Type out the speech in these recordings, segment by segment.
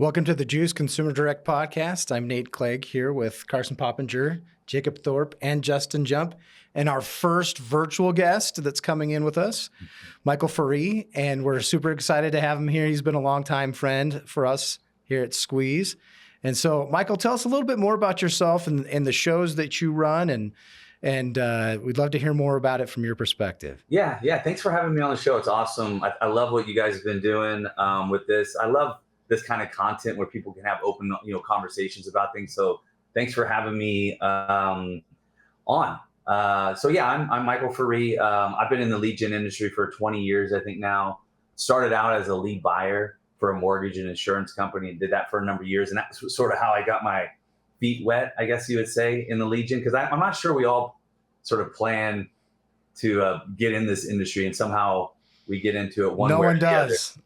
Welcome to the Juice Consumer Direct Podcast. I'm Nate Clegg here with Carson Poppinger, Jacob Thorpe, and Justin Jump, and our first virtual guest that's coming in with us, Michael Ferree, and we're super excited to have him here. He's been a longtime friend for us here at Squeeze. And so, Michael, tell us a little bit more about yourself and the shows that you run, and we'd love to hear more about it from your perspective. Yeah. Thanks for having me on the show. It's awesome. I love what you guys have been doing with this. I love this kind of content where people can have open, conversations about things. So thanks for having me on. I'm Michael Ferree. I've been in the lead gen industry for 20 years, I think now. Started out as a lead buyer for a mortgage and insurance company and did that for a number of years. And that's sort of how I got my feet wet, I guess you would say, in the lead gen. Because I'm not sure we all sort of plan to get in this industry, and somehow we get into it one way or the other. No one does.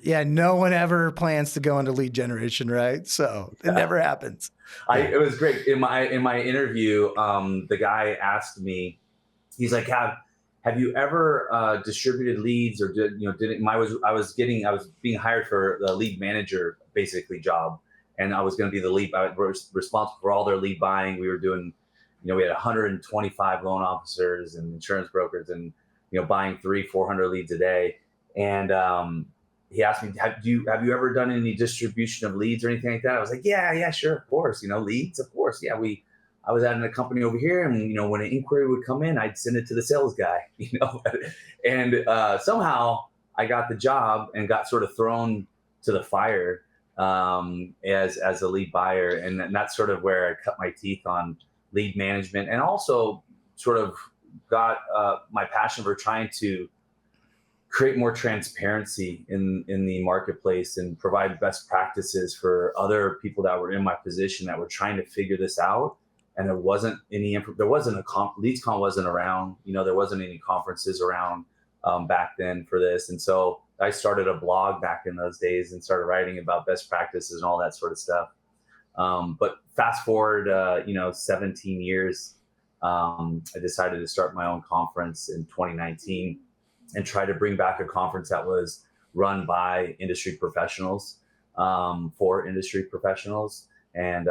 Yeah, no one ever plans to go into lead generation, right? So it never happens. It was great. In my interview, the guy asked me, he's like, have you ever distributed leads, or I was being hired for the lead manager basically job, and I was going to be the lead. I was responsible for all their lead buying. We were doing, we had 125 loan officers and insurance brokers, and buying 300-400 leads a day. And he asked me, have you ever done any distribution of leads or anything like that? I was like, yeah, sure, of course. Leads, of course. Yeah, I was at a company over here, and when an inquiry would come in, I'd send it to the sales guy. And somehow I got the job and got sort of thrown to the fire as a lead buyer, and that's sort of where I cut my teeth on lead management, and also sort of got my passion for trying to create more transparency in the marketplace and provide best practices for other people that were in my position that were trying to figure this out. And there wasn't LeadsCon wasn't around, there wasn't any conferences around back then for this. And so I started a blog back in those days and started writing about best practices and all that sort of stuff. But fast forward, 17 years, I decided to start my own conference in 2019 and try to bring back a conference that was run by industry professionals, for industry professionals. And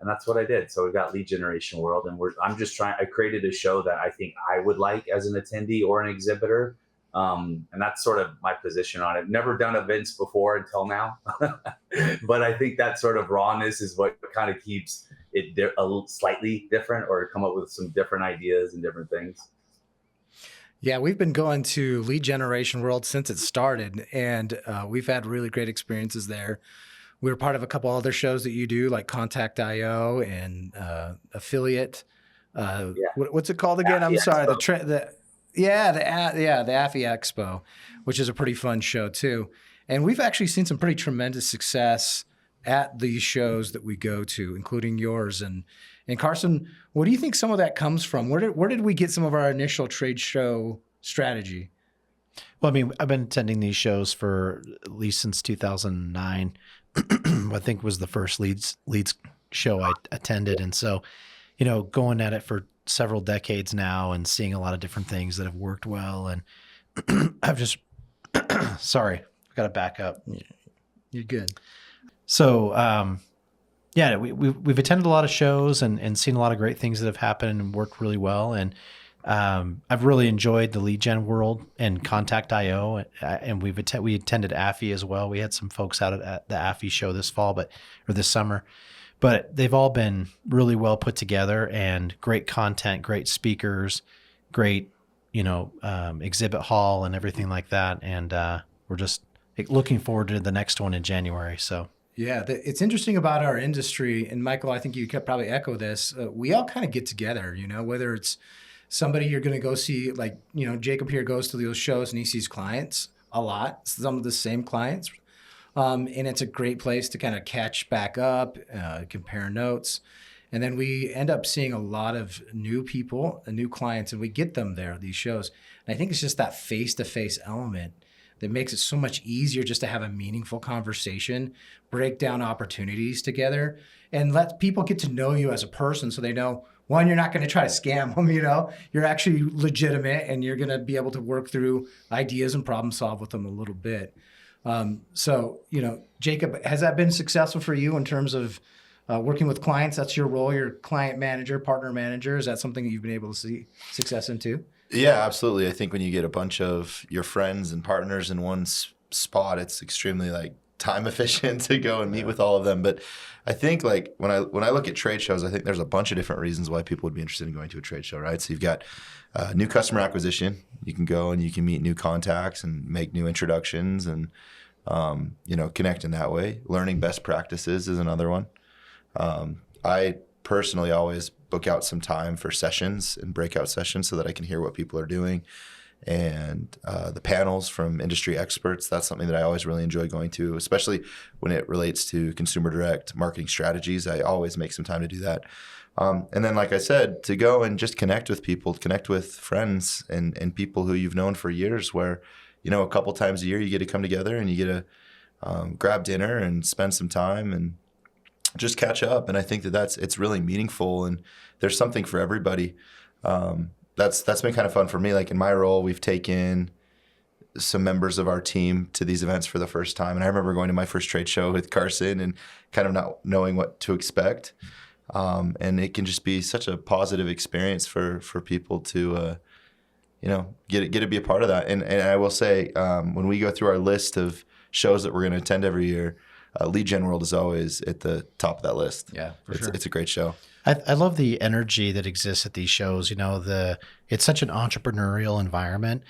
that's what I did. So we've got Lead Generation World, and I created a show that I think I would like as an attendee or an exhibitor. And that's sort of my position on it. Never done events before until now, but I think that sort of rawness is what kind of keeps it a little slightly different, or come up with some different ideas and different things. Yeah, we've been going to Lead Generation World since it started, and we've had really great experiences there. We were part of a couple other shows that you do, like Contact.io and Affiliate. What's it called again? I'm sorry. The AFI Expo, which is a pretty fun show too. And we've actually seen some pretty tremendous success at these shows that we go to, including yours. And Carson, what do you think some of that comes from? Where did we get some of our initial trade show strategy? Well, I've been attending these shows for at least since 2009. I think was the first leads show I attended. And so, going at it for several decades now and seeing a lot of different things that have worked well. And I've just, sorry, I got to back up. You're good. So, we've attended a lot of shows and seen a lot of great things that have happened and worked really well. And I've really enjoyed the Lead Gen World and Contact.io, and we attended AFI as well. We had some folks out at the AFI show this summer, but they've all been really well put together and great content, great speakers, great exhibit hall and everything like that. And we're just looking forward to the next one in January. So. Yeah, it's interesting about our industry, and Michael, I think you could probably echo this. We all kind of get together, whether it's somebody you're going to go see, like, Jacob here goes to those shows and he sees clients a lot, some of the same clients. And it's a great place to kind of catch back up, compare notes. And then we end up seeing a lot of new people and new clients, and we get them there at these shows. And I think it's just that face-to-face element that makes it so much easier just to have a meaningful conversation, break down opportunities together, and let people get to know you as a person so they know, one, you're not going to try to scam them, you're actually legitimate, and you're going to be able to work through ideas and problem solve with them a little bit. So, Jacob, has that been successful for you in terms of working with clients? That's your role, your client manager, partner manager. Is that something that you've been able to see success into? Yeah, absolutely. I think when you get a bunch of your friends and partners in one spot, it's extremely like time efficient to go and meet with all of them. But I think like when I look at trade shows, I think there's a bunch of different reasons why people would be interested in going to a trade show, right? So you've got new customer acquisition. You can go and you can meet new contacts and make new introductions and connect in that way. Learning best practices is another one. I personally always book out some time for sessions and breakout sessions so that I can hear what people are doing. And the panels from industry experts, that's something that I always really enjoy going to, especially when it relates to consumer direct marketing strategies. I always make some time to do that. And then, like I said, to go and just connect with people, connect with friends and people who you've known for years where, a couple times a year you get to come together and you get to grab dinner and spend some time and just catch up. And I think it's really meaningful and there's something for everybody. That's been kind of fun for me. Like in my role, we've taken some members of our team to these events for the first time. And I remember going to my first trade show with Carson and kind of not knowing what to expect. And it can just be such a positive experience for people to, get to be a part of that. And I will say, when we go through our list of shows that we're going to attend every year, Lead Gen World is always at the top of that list. Yeah, It's a great show. I love the energy that exists at these shows. It's such an entrepreneurial environment.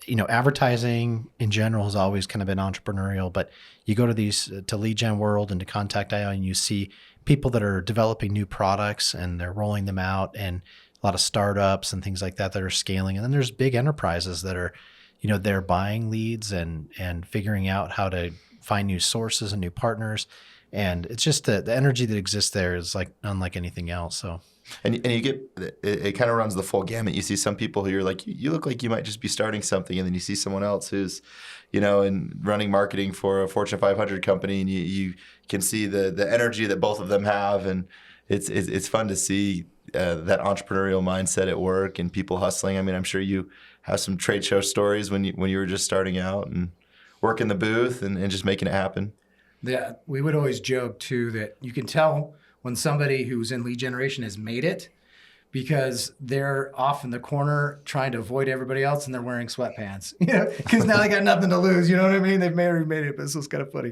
Advertising in general has always kind of been entrepreneurial, but you go to to Lead Gen World and to Contact.io and you see people that are developing new products and they're rolling them out, and a lot of startups and things like that are scaling. And then there's big enterprises that are, they're buying leads and figuring out how to find new sources and new partners. And it's just the energy that exists there is like unlike anything else. So, and you get, it kind of runs the full gamut. You see some people who you're like, you look like you might just be starting something. And then you see someone else who's, and running marketing for a Fortune 500 company, and you can see the energy that both of them have. And it's fun to see that entrepreneurial mindset at work and people hustling. I mean, I'm sure you have some trade show stories when you were just starting out and working the booth and just making it happen. Yeah, we would always joke too that you can tell when somebody who's in lead generation has made it because they're off in the corner trying to avoid everybody else and they're wearing sweatpants, because now they got nothing to lose. You know what I mean? They've already made it, but this was kind of funny.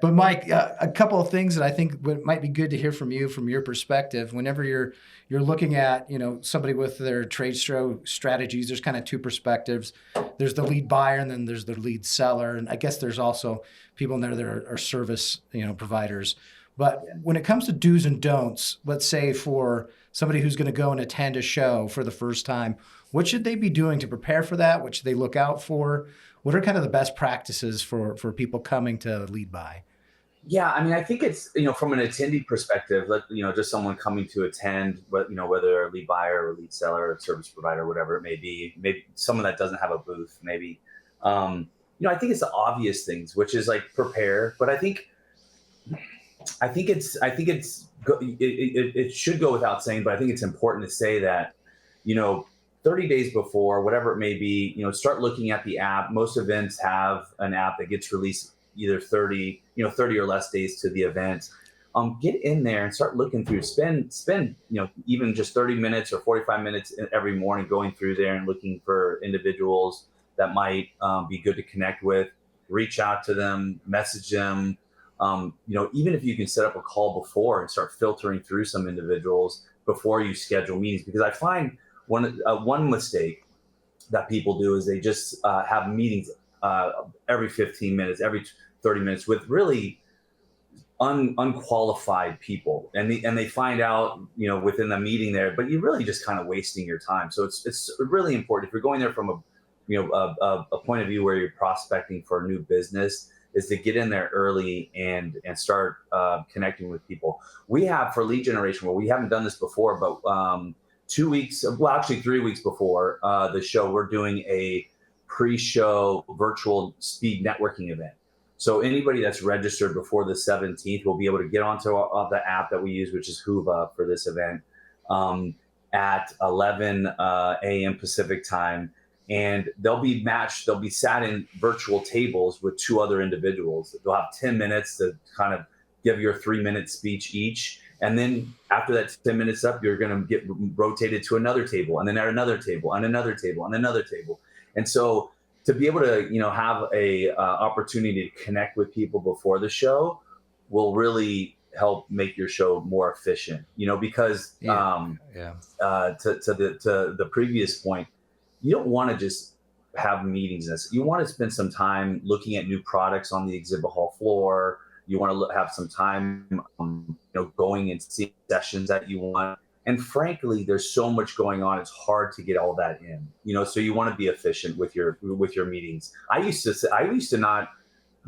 But Mike, a couple of things that I think might be good to hear from you, from your perspective, whenever you're looking at, somebody with their trade show strategies, there's kind of two perspectives. There's the lead buyer and then there's the lead seller. And I guess there's also people in there that are service, providers. But when it comes to do's and don'ts, let's say for somebody who's going to go and attend a show for the first time, what should they be doing to prepare for that? What should they look out for? What are kind of the best practices for people coming to lead buy? Yeah, I mean, I think it's, from an attendee perspective, just someone coming to attend, but, whether they're a lead buyer or lead seller or service provider, whatever it may be, maybe someone that doesn't have a booth, maybe, I think it's the obvious things, which is like prepare. But I think it should go without saying, but I think it's important to say that, 30 days before, whatever it may be, start looking at the app. Most events have an app that gets released either 30 or less days to the event. Get in there and start looking through, spend, even just 30 minutes or 45 minutes every morning going through there and looking for individuals that might be good to connect with, reach out to them, message them. Even if you can set up a call before and start filtering through some individuals before you schedule meetings, because I find one mistake that people do is they just have meetings every 15 minutes, every 30 minutes with really unqualified people, and they find out within the meeting there, but you're really just kind of wasting your time. So it's really important if you're going there from a point of view where you're prospecting for a new business, is to get in there early and start connecting with people. We have for lead generation, well, we haven't done this before, but 3 weeks before the show, we're doing a pre-show virtual speed networking event. So anybody that's registered before the 17th will be able to get onto the app that we use, which is Hoova for this event, at 11 a.m. Pacific time. and they'll be matched. They'll be sat in virtual tables with 2 other individuals. They'll have 10 minutes to kind of give your 3-minute speech each. And then after that 10 minutes up, you're going to get rotated to another table, and then at another table, and another table, and another table. And so to be able to, have a opportunity to connect with people before the show will really help make your show more efficient, because to the previous point, you don't want to just have meetings. You want to spend some time looking at new products on the exhibit hall floor. You want to have some time, going and seeing sessions that you want. And frankly, there's so much going on. It's hard to get all that in, so you want to be efficient with your meetings. I used to not,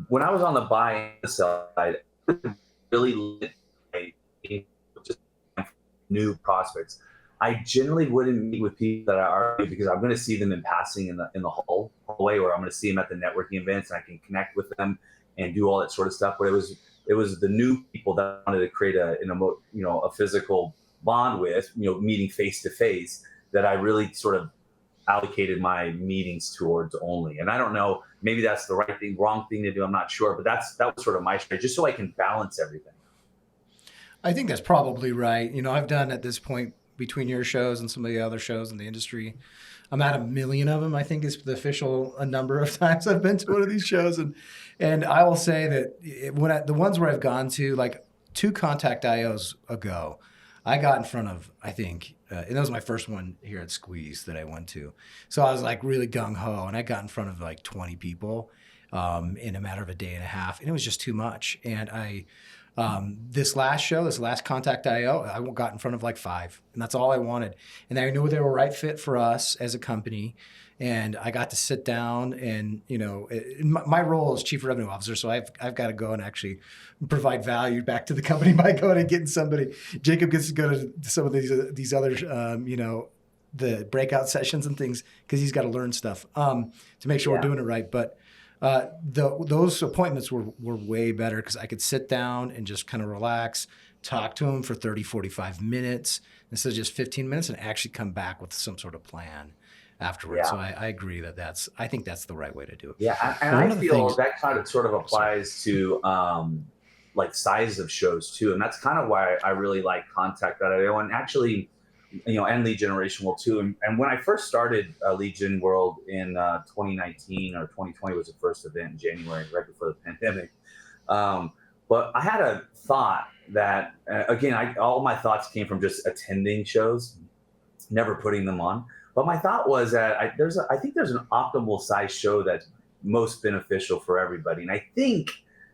when I was on the buy and the sell side, really just new prospects. I generally wouldn't meet with people that I already, because I'm going to see them in passing in the hallway, or I'm going to see them at the networking events, and I can connect with them and do all that sort of stuff. But it was the new people that I wanted to create a physical bond with, meeting face to face, that I really sort of allocated my meetings towards only. And I don't know, maybe that's the right thing, wrong thing to do, I'm not sure, but that was sort of my strategy, just so I can balance everything. I think that's probably right. I've done at this point, between your shows and some of the other shows in the industry, I'm at 1 million of them, I think is the official number of times I've been to one of these shows. And I will say that the ones where I've gone to, like 2 Contact IOs ago, I got in front of, I think, and that was my first one here at Squeeze that I went to. So I was like really gung-ho, and I got in front of like 20 people in a matter of a day and a half, and it was just too much. And this last Contact IO, I got in front of like 5, and that's all I wanted. And I knew they were right fit for us as a company. And I got to sit down, and my role is Chief Revenue Officer, so I've got to go and actually provide value back to the company by going and getting somebody. Jacob gets to go to some of these other the breakout sessions and things, because he's got to learn stuff to make sure we're doing it right. But those appointments were way better, because I could sit down and just kind of relax, talk to him for 30, 45 minutes instead of just 15 minutes, and actually come back with some sort of plan afterwards. Yeah. So I agree I think that's the right way to do it. Yeah, and I feel that kind of sort of applies to like size of shows too, and that's kind of why I really like Contact.io, and actually, and Lead Generation World too. And when I first started Lead Gen World in 2019 or 2020 was the first event in January, right before the pandemic. But I had a thought that again, all my thoughts came from just attending shows, never putting them on. But my thought was that I think there's an optimal size show that's most beneficial for everybody, and I think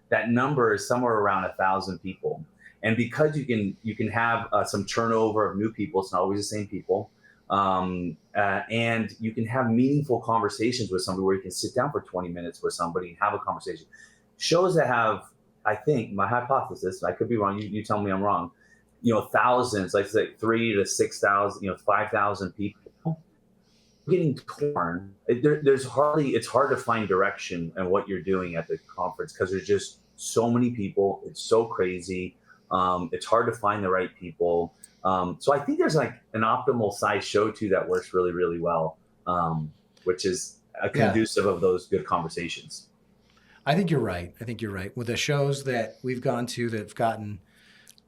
that number is somewhere around 1,000 people. And because you can have some turnover of new people, it's not always the same people, and you can have meaningful conversations with somebody where you can sit down for 20 minutes with somebody and have a conversation. Shows that have, I think, my hypothesis, I could be wrong, you tell me I'm wrong, thousands, like 3,000 to 6,000, 5,000 people. Getting torn. It's hard to find direction in what you're doing at the conference, because there's just so many people. It's so crazy. It's hard to find the right people. So I think there's like an optimal size show too that works really, really well, which is conducive of those good conversations. I think you're right. With the shows that we've gone to that have gotten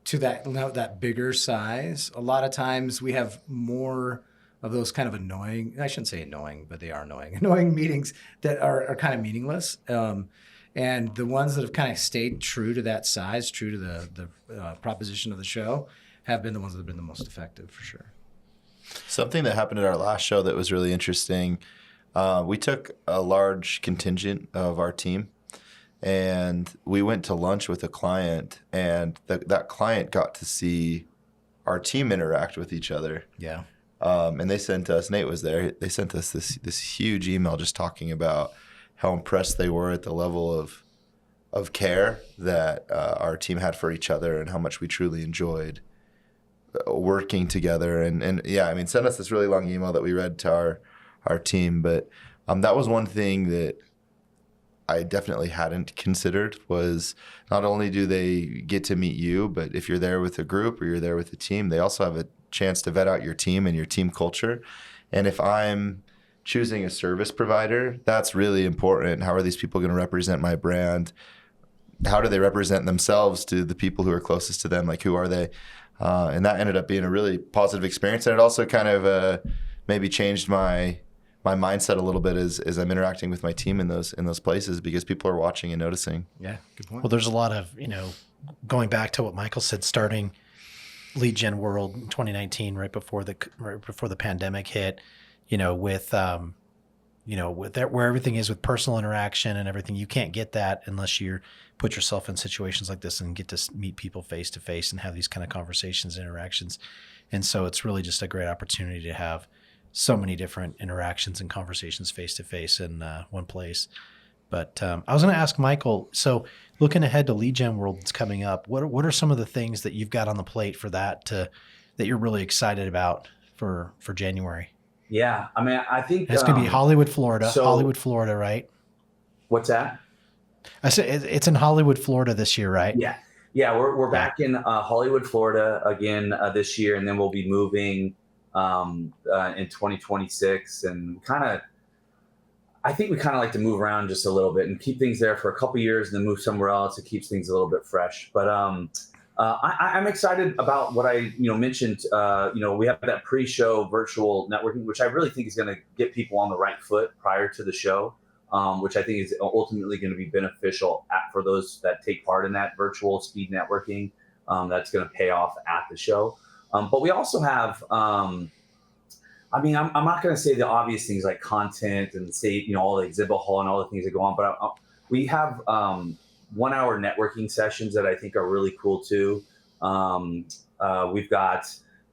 to that bigger size, a lot of times we have more of those kind of annoying, I shouldn't say annoying, but they are annoying meetings that are kind of meaningless. And the ones that have kind of stayed true to that size, true to the proposition of the show, have been the ones that have been the most effective, for sure. Something that happened at our last show that was really interesting, we took a large contingent of our team, and we went to lunch with a client, and that client got to see our team interact with each other. Yeah. And they sent us, Nate was there, they sent us this huge email just talking about how impressed they were at the level of care that our team had for each other, and how much we truly enjoyed working together. And yeah, I mean, sent us this really long email that we read to our team. But that was one thing that I definitely hadn't considered, was not only do they get to meet you, but if you're there with a group or you're there with a team, they also have a chance to vet out your team and your team culture. And if I'm choosing a service provider, that's really important. How are these people going to represent my brand? How do they represent themselves to the people who are closest to them? Like, who are they? And that ended up being a really positive experience. And it also kind of maybe changed my mindset a little bit as I'm interacting with my team in those places, because people are watching and noticing. Yeah, good point. Well, there's a lot of, going back to what Michael said, starting Lead Gen World in 2019, right before the pandemic hit, with where everything is with personal interaction and everything. You can't get that unless you put yourself in situations like this and get to meet people face to face and have these kind of conversations, interactions. And so it's really just a great opportunity to have so many different interactions and conversations face to face in one place. But I was going to ask Michael, so looking ahead to Lead Gen World that's coming up, what are some of the things that you've got on the plate for that that you're really excited about for January? Yeah, I mean, I think it's going to be Hollywood, Florida, right? What's that? I said it's in Hollywood, Florida this year, right? Yeah. We're back in Hollywood, Florida again this year, and then we'll be moving in 2026, and I think we kind of like to move around just a little bit and keep things there for a couple years and then move somewhere else. It keeps things a little bit fresh. But I'm excited about what I mentioned. We have that pre-show virtual networking, which I really think is going to get people on the right foot prior to the show, which I think is ultimately going to be beneficial for those that take part in that virtual speed networking. That's going to pay off at the show. But we also have, I'm not going to say the obvious things like content and say, all the exhibit hall and all the things that go on, but we have 1 hour networking sessions that I think are really cool too. We've got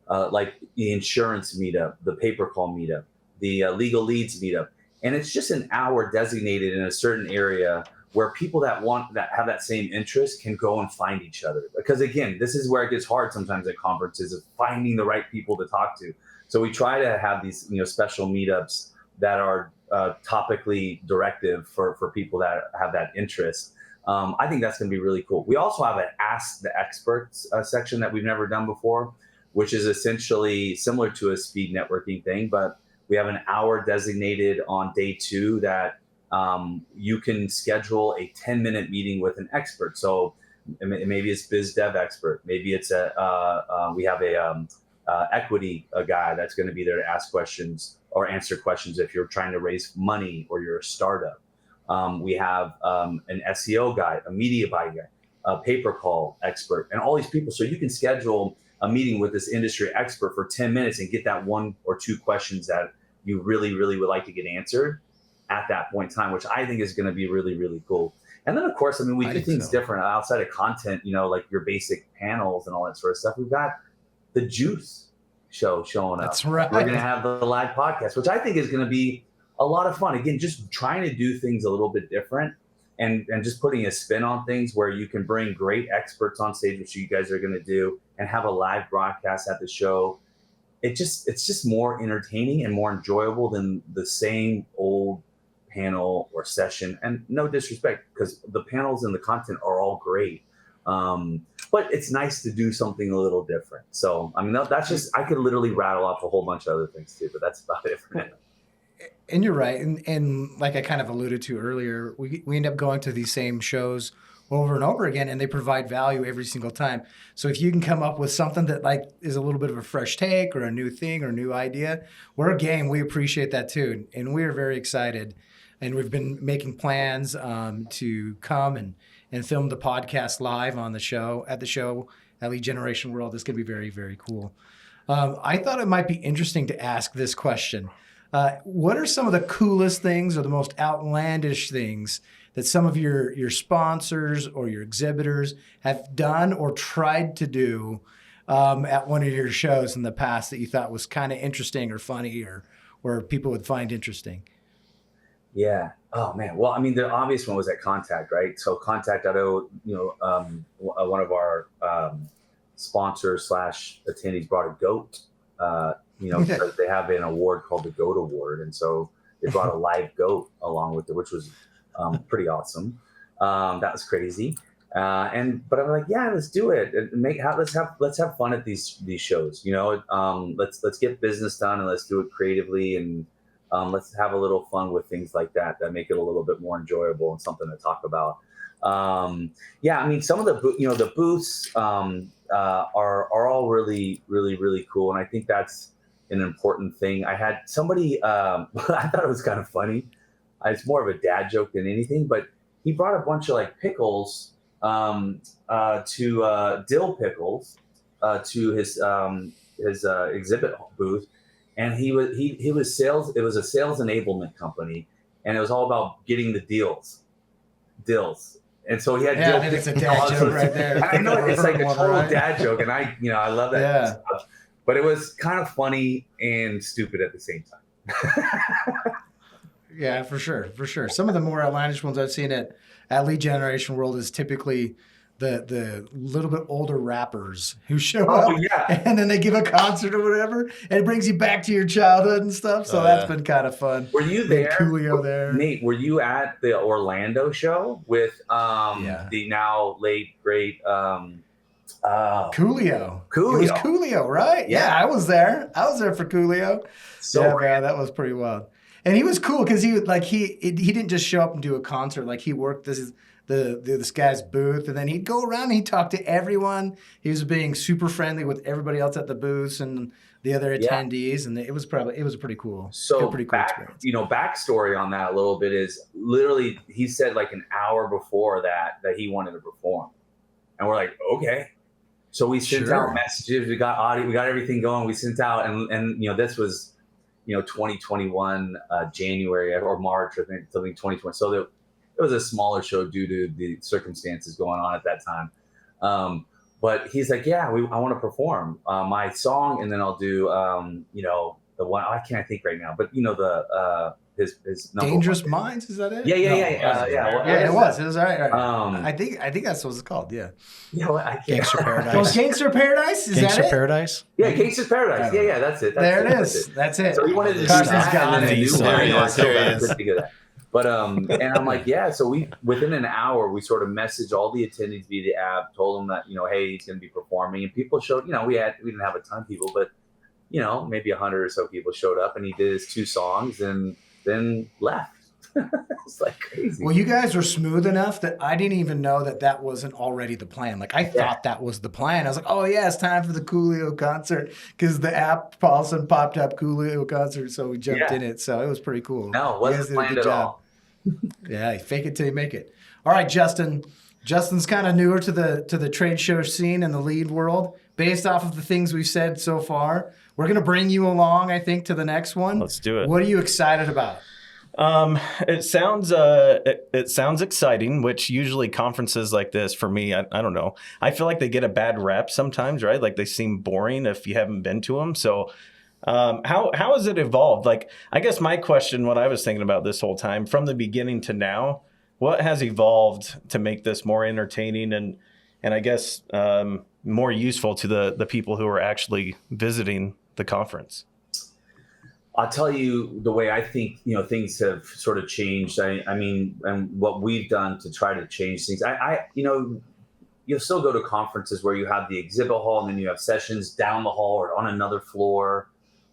like the insurance meetup, the pay-per-call meetup, the legal leads meetup. And it's just an hour designated in a certain area where people that have that same interest can go and find each other. Because again, this is where it gets hard sometimes at conferences, of finding the right people to talk to. So we try to have these, special meetups that are topically directive for people that have that interest. I think that's going to be really cool. We also have an Ask the Experts section that we've never done before, which is essentially similar to a speed networking thing, but we have an hour designated on day 2 that you can schedule a 10-minute meeting with an expert. So maybe it's biz dev expert. Maybe it's we have a equity guy that's going to be there to ask questions or answer questions if you're trying to raise money or you're a startup. We have an SEO guy, a media buy guy, a pay-per-call expert, and all these people. So you can schedule a meeting with this industry expert for 10 minutes and get that 1 or 2 questions that you really, really would like to get answered at that point in time, which I think is going to be really, really cool. And then, of course, we do things different outside of content, like your basic panels and all that sort of stuff. We've got the Juice show showing up. That's right. We're going to have the live podcast, which I think is going to be a lot of fun. Again, just trying to do things a little bit different and just putting a spin on things where you can bring great experts on stage, which you guys are going to do, and have a live broadcast at the show. It's just more entertaining and more enjoyable than the same old panel or session. And no disrespect, because the panels and the content are all great. But it's nice to do something a little different. So, that's just, I could literally rattle off a whole bunch of other things too, but that's about it for now. And you're right. And like I kind of alluded to earlier, we end up going to these same shows over and over again, and they provide value every single time. So if you can come up with something that like is a little bit of a fresh take or a new thing or a new idea, we're game. We appreciate that too. And we're very excited. And we've been making plans to come and film the podcast live on the show, at Lead Generation World. It's going to be very, very cool. I thought it might be interesting to ask this question. What are some of the coolest things or the most outlandish things that some of your sponsors or your exhibitors have done or tried to do at one of your shows in the past that you thought was kind of interesting or funny or people would find interesting? Yeah. Oh man. Well, the obvious one was at Contact, right? So Contact.io, one of our sponsors / attendees brought a goat. Because they have an award called the Goat Award, and so they brought a live goat along with it, which was pretty awesome. That was crazy. But I'm like, yeah, let's do it. Let's have fun at these shows. Let's get business done and let's do it creatively and Let's have a little fun with things like that make it a little bit more enjoyable and something to talk about. Yeah, I mean, some of the booths are all really, really, really cool, and I think that's an important thing. I had somebody, I thought it was kind of funny. It's more of a dad joke than anything, but he brought a bunch of like pickles to dill pickles to his exhibit booth, and he was sales. It was a sales enablement company, and it was all about getting the dills. And so he had I think it's a dad joke right there. I know it's like a total dad joke, and I love that stuff. But it was kind of funny and stupid at the same time. Yeah, for sure. Some of the more outlandish ones I've seen at Lead Generation World is typically the little bit older rappers who show up and then they give a concert or whatever, and it brings you back to your childhood and stuff. So that's been kind of fun. Were you there? Coolio there. Nate, were you at the Orlando show with the now late great Coolio? Coolio. It was Coolio, right? Yeah, I was there. For Coolio. So man, that was pretty wild. And he was cool because he didn't just show up and do a concert. Like he worked this guy's booth, and then he'd go around and he'd talk to everyone. He was being super friendly with everybody else at the booths and the other attendees, and it was pretty cool. So pretty cool experience. Backstory on that a little bit is literally he said like an hour before that he wanted to perform, and we're like, okay. So we sent out messages. We got audio. We got everything going. We sent out, and this was 2021 January or March, I think, something 2020. So it was a smaller show due to the circumstances going on at that time. But he's like, I want to perform my song, and then I'll do the one I can't think right now, but his number Dangerous one. Minds, is that it? Yeah. It was all right. I think that's what it's called. Yeah. I can't. Gangster Paradise. Oh, Gangster Paradise? Is Gangster that it? Paradise? Yeah, Gangster's Paradise. Yeah, that's it. There it is. That's it. So he wanted to do Carson's that, got and then it. a new one. But and I'm like, so we within an hour we sort of messaged all the attendees via the app, told them that hey, he's going to be performing, and people showed. We didn't have a ton of people, but maybe 100 or so people showed up, and he did his 2 songs and then left. It's like crazy. Well, you guys were smooth enough that I didn't even know that wasn't already the plan. Like I thought that was the plan. I was like, oh yeah, it's time for the Coolio concert because the app all of a sudden popped up Coolio concert, so we jumped in it. So it was pretty cool. No, it wasn't planned at all. Yeah, fake it till you make it. All right, Justin. Justin's kind of newer to the trade show scene and the lead world. Based off of the things we've said so far, we're gonna bring you along, I think, to the next one. Let's do it. What are you excited about? It sounds exciting, which usually conferences like this for me, I don't know. I feel like they get a bad rep sometimes, right? Like they seem boring if you haven't been to them. So, how has it evolved? Like, I guess my question, what I was thinking about this whole time from the beginning to now, what has evolved to make this more entertaining and I guess, more useful to the people who are actually visiting the conference? I'll tell you the way I think, things have sort of changed. I mean, and what we've done to try to change things. You'll still go to conferences where you have the exhibit hall and then you have sessions down the hall or on another floor,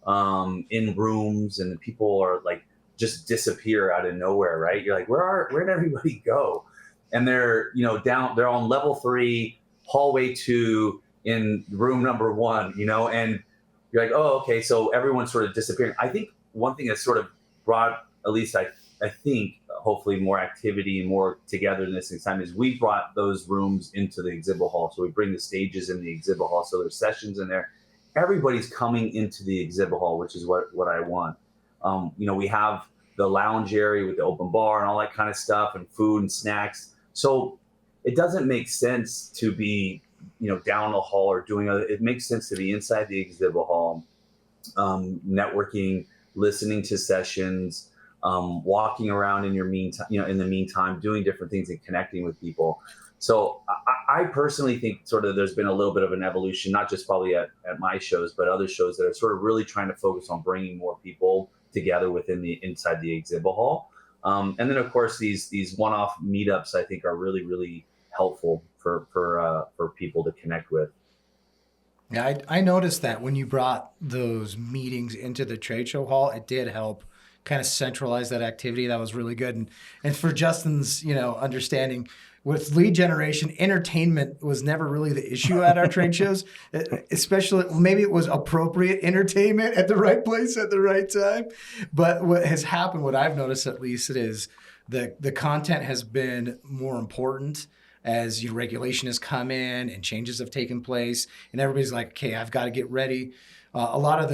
in rooms, and the people are like just disappear out of nowhere, right? You're like, where'd everybody go? And they're, they're on level 3, hallway 2 in room number 1, and you're like, oh, okay, so everyone's sort of disappearing. I think one thing that sort of brought, at least I think, hopefully more activity and more togetherness in time is we brought those rooms into the exhibit hall. So we bring the stages in the exhibit hall. So there's sessions in there. Everybody's coming into the exhibit hall, which is what I want. We have the lounge area with the open bar and all that kind of stuff and food and snacks. So it doesn't make sense to be down the hall or it makes sense to be inside the exhibit hall, networking, listening to sessions, walking around in the meantime, doing different things and connecting with people. So I personally think sort of there's been a little bit of an evolution, not just probably at my shows, but other shows that are sort of really trying to focus on bringing more people together inside the exhibit hall. And then of course these one-off meetups I think are really, really helpful for people to connect with. Yeah, I noticed that when you brought those meetings into the trade show hall, it did help kind of centralize that activity. That was really good. And for Justin's, understanding with lead generation, entertainment was never really the issue at our trade shows, especially maybe it was appropriate entertainment at the right place at the right time. But what has happened, what I've noticed at least, it is the content has been more important as regulation has come in and changes have taken place, and everybody's like, okay, I've got to get ready. A lot of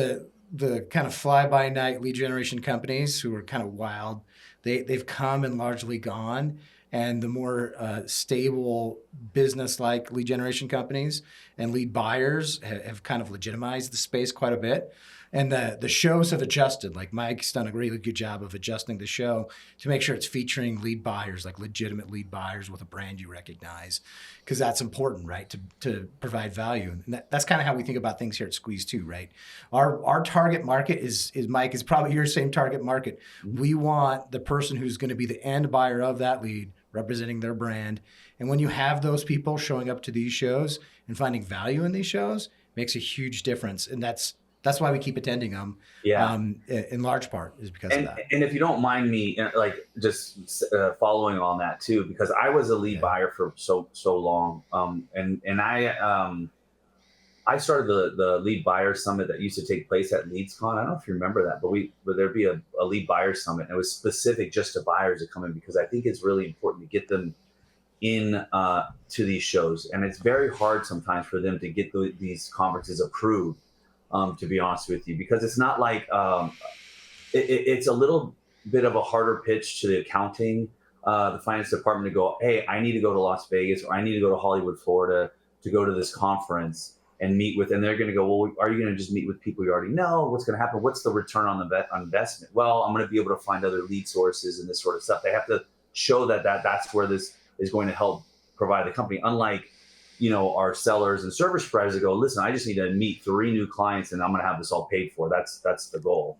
the kind of fly-by-night lead generation companies who are kind of wild, they've come and largely gone. And the more stable business-like lead generation companies and lead buyers have kind of legitimized the space quite a bit. And the shows have adjusted. Like Mike's done a really good job of adjusting the show to make sure it's featuring lead buyers, like legitimate lead buyers with a brand you recognize, because that's important, right? To provide value. And that's kind of how we think about things here at Squeeze too, right? Our target market is Mike, is probably your same target market. We want the person who's going to be the end buyer of that lead, representing their brand. And when you have those people showing up to these shows and finding value in these shows, makes a huge difference. And that's why we keep attending them. Yeah. In large part is because of that. And if you don't mind me, just following on that too, because I was a lead buyer for so long, and I started the lead buyer summit that used to take place at LeadsCon. I don't know if you remember that, but there'd be a lead buyer summit, and it was specific just to buyers to come in, because I think it's really important to get them in to these shows, and it's very hard sometimes for them to get these conferences approved. To be honest with you, because it's not like it's a little bit of a harder pitch to the accounting, the finance department to go, hey, I need to go to Las Vegas, or I need to go to Hollywood, Florida to go to this conference and meet with, and they're going to go, well, are you going to just meet with people you already know? What's going to happen? What's the return on the investment? Well, I'm going to be able to find other lead sources and this sort of stuff. They have to show that's where this is going to help provide the company. Unlike our sellers and service providers that go, listen, I just need to meet 3 new clients and I'm going to have this all paid for. That's the goal.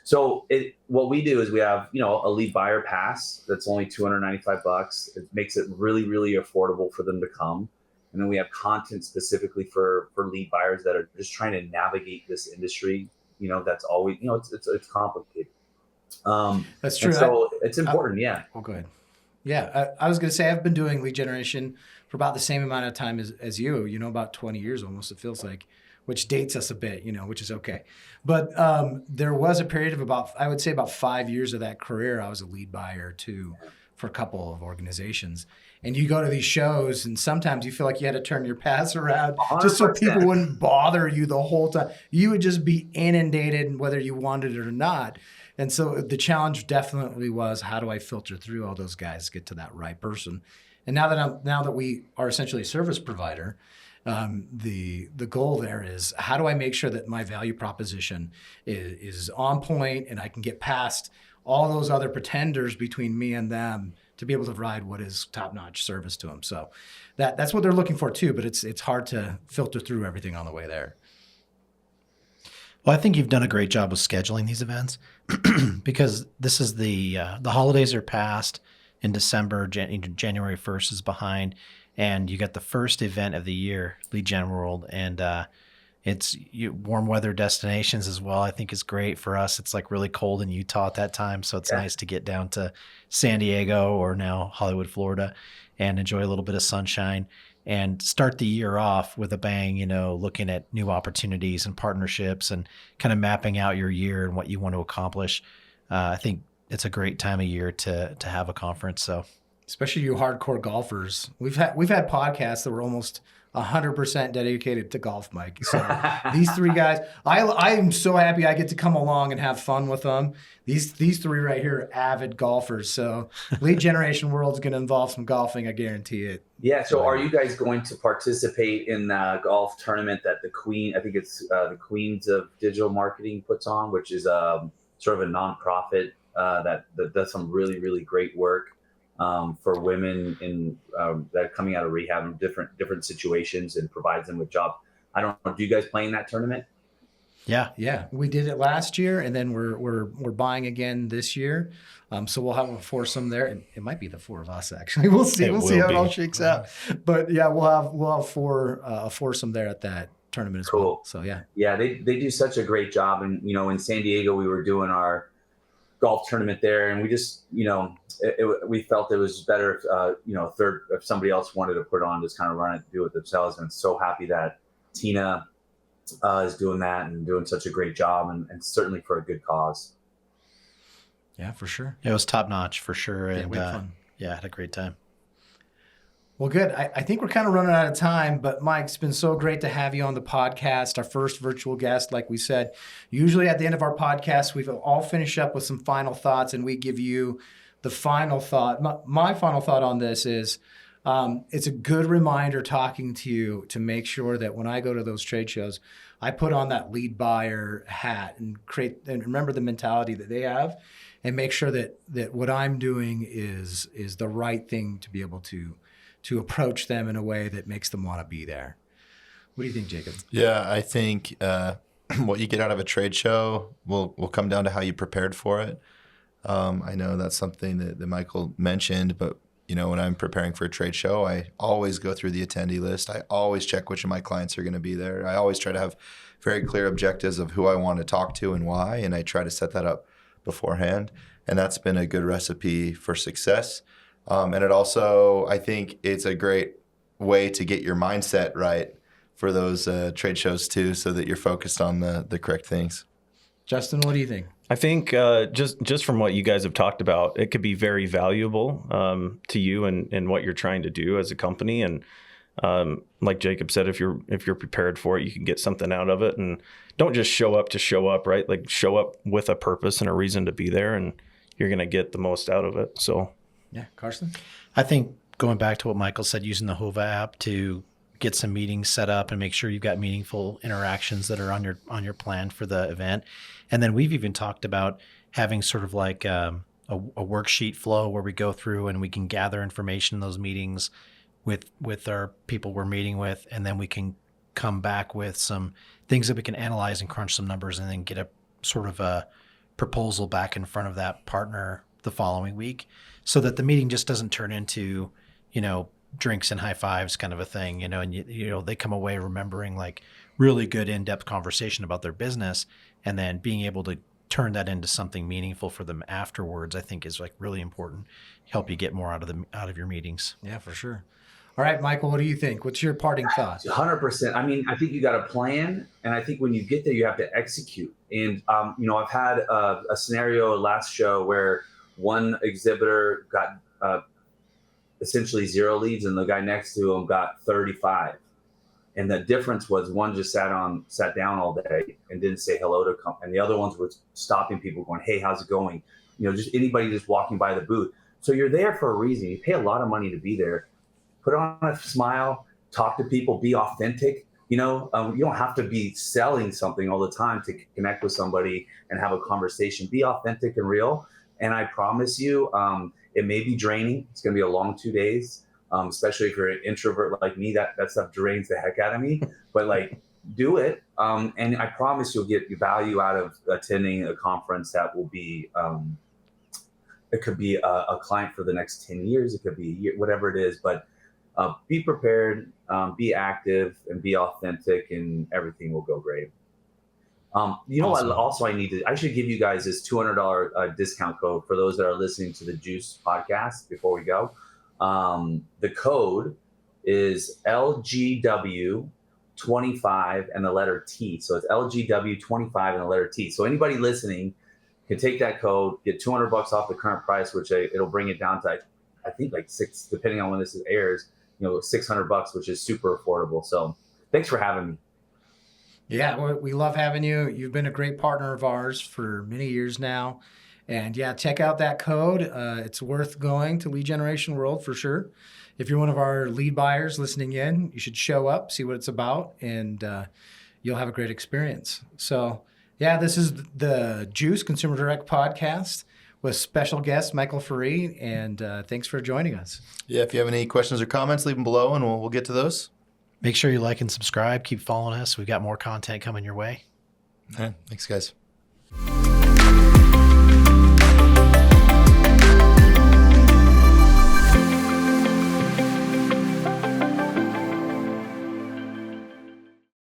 So what we do is we have, a lead buyer pass that's only $295. It makes it really, really affordable for them to come. And then we have content specifically for lead buyers that are just trying to navigate this industry. That's always, it's complicated. That's true. So it's important. Yeah. Oh, go ahead. Yeah. I was going to say, I've been doing lead generation for about the same amount of time as you, about 20 years almost, it feels like, which dates us a bit, which is okay. But there was a period of I would say about 5 years of that career, I was a lead buyer too for a couple of organizations. And you go to these shows and sometimes you feel like you had to turn your pass around 100%. Just so people wouldn't bother you the whole time. You would just be inundated whether you wanted it or not. And so the challenge definitely was, how do I filter through all those guys to get to that right person? And now that we are essentially a service provider, the goal there is, how do I make sure that my value proposition is on point and I can get past all those other pretenders between me and them to be able to provide what is top-notch service to them. So that's what they're looking for too, but it's hard to filter through everything on the way there. Well, I think you've done a great job of scheduling these events because this is the holidays are past in December. January 1st is behind, and you got the first event of the year, Lead Gen World, and it's warm weather destinations as well. I think is great for us. It's like really cold in Utah at that time, so it's nice to get down to San Diego or now Hollywood, Florida, and enjoy a little bit of sunshine and start the year off with a bang, looking at new opportunities and partnerships and kind of mapping out your year and what you want to accomplish. I think it's a great time of year to have a conference. So, especially you hardcore golfers, we've had podcasts that were almost 100% dedicated to golf, Mike. So these 3 guys, I am so happy I get to come along and have fun with them. These 3 right here are avid golfers. So Lead Generation World is going to involve some golfing, I guarantee it. Yeah. So are you guys going to participate in the golf tournament that the Queens of Digital Marketing puts on, which is sort of a nonprofit that does some really, really great work for women that are coming out of rehab in different situations and provides them with jobs. I don't know. Do you guys play in that tournament? Yeah. We did it last year, and then we're buying again this year. So we'll have a foursome there, and it might be the 4 of us actually. We'll see. We'll see how it all shakes out. But yeah, we'll have a foursome there at that tournament as well. So yeah. Yeah, they do such a great job, and in San Diego we were doing our golf tournament there, and we just, we felt it was better if, if somebody else wanted to put on, just kind of run it, do it themselves. And so happy that Tina is doing that and doing such a great job, and certainly for a good cause. Yeah, for sure. It was top notch for sure. Yeah, And we had fun. yeah, had a great time. Well, good. I think we're kind of running out of time, but Mike, it's been so great to have you on the podcast, our first virtual guest, like we said. Usually at the end of our podcast, we all finish up with some final thoughts, and we give you the final thought. My final thought on this is it's a good reminder talking to you to make sure that when I go to those trade shows, I put on that lead buyer hat and remember the mentality that they have, and make sure that what I'm doing is the right thing to be able to approach them in a way that makes them want to be there. What do you think, Jacob? Yeah, I think what you get out of a trade show will come down to how you prepared for it. I know that's something that Michael mentioned, but when I'm preparing for a trade show, I always go through the attendee list. I always check which of my clients are going to be there. I always try to have very clear objectives of who I want to talk to and why, and I try to set that up beforehand. And that's been a good recipe for success. And it also, I think it's a great way to get your mindset right for those trade shows too, so that you're focused on the correct things. Justin, what do you think? I think just from what you guys have talked about, it could be very valuable to you and what you're trying to do as a company. And like Jacob said, if you're prepared for it, you can get something out of it. And don't just show up to show up, right? Like show up with a purpose and a reason to be there, and you're going to get the most out of it. So, yeah, Carson? I think going back to what Michael said, using the Hova app to get some meetings set up and make sure you've got meaningful interactions that are on your plan for the event. And then we've even talked about having sort of like a worksheet flow where we go through and we can gather information in those meetings with our people we're meeting with, and then we can come back with some things that we can analyze and crunch some numbers, and then get a sort of a proposal back in front of that partner the following week, so that the meeting just doesn't turn into, drinks and high fives kind of a thing, and they come away remembering like really good in-depth conversation about their business, and then being able to turn that into something meaningful for them afterwards, I think is like really important. Help you get more out of your meetings. Yeah, for sure. All right, Michael, what do you think? What's your parting thought? 100%. I mean, I think you got a plan, and I think when you get there, you have to execute. And, I've had a scenario last show where one exhibitor got essentially 0 leads, and the guy next to him got 35. And the difference was one just sat down all day and didn't say hello to come, and the other ones were stopping people going, "Hey, how's it going?" Just anybody just walking by the booth. So you're there for a reason. You pay a lot of money to be there. Put on a smile, talk to people, be authentic. You don't have to be selling something all the time to connect with somebody and have a conversation. Be authentic and real. And I promise you, it may be draining. It's going to be a long 2 days, especially if you're an introvert like me. That stuff drains the heck out of me. But do it. And I promise you'll get value out of attending a conference that will be, it could be a client for the next 10 years. It could be a year, whatever it is. But be prepared, be active, and be authentic, and everything will go great. Awesome. What? Also, I should give you guys this $200 discount code for those that are listening to the Juice podcast before we go. The code is LGW25 and the letter T. So it's LGW25 and the letter T. So anybody listening can take that code, get $200 off the current price, which it'll bring it down to, I think, like $6, depending on when this airs, $600, which is super affordable. So thanks for having me. Yeah, we love having you. You've been a great partner of ours for many years now. And yeah, check out that code. It's worth going to Lead Generation World for sure. If you're one of our lead buyers listening in, you should show up, see what it's about, and you'll have a great experience. So yeah, this is the Juice Consumer Direct podcast with special guest Michael Ferree, and thanks for joining us. Yeah, if you have any questions or comments, leave them below, and we'll get to those. Make sure you like and subscribe. Keep following us. We've got more content coming your way. All right, thanks, guys.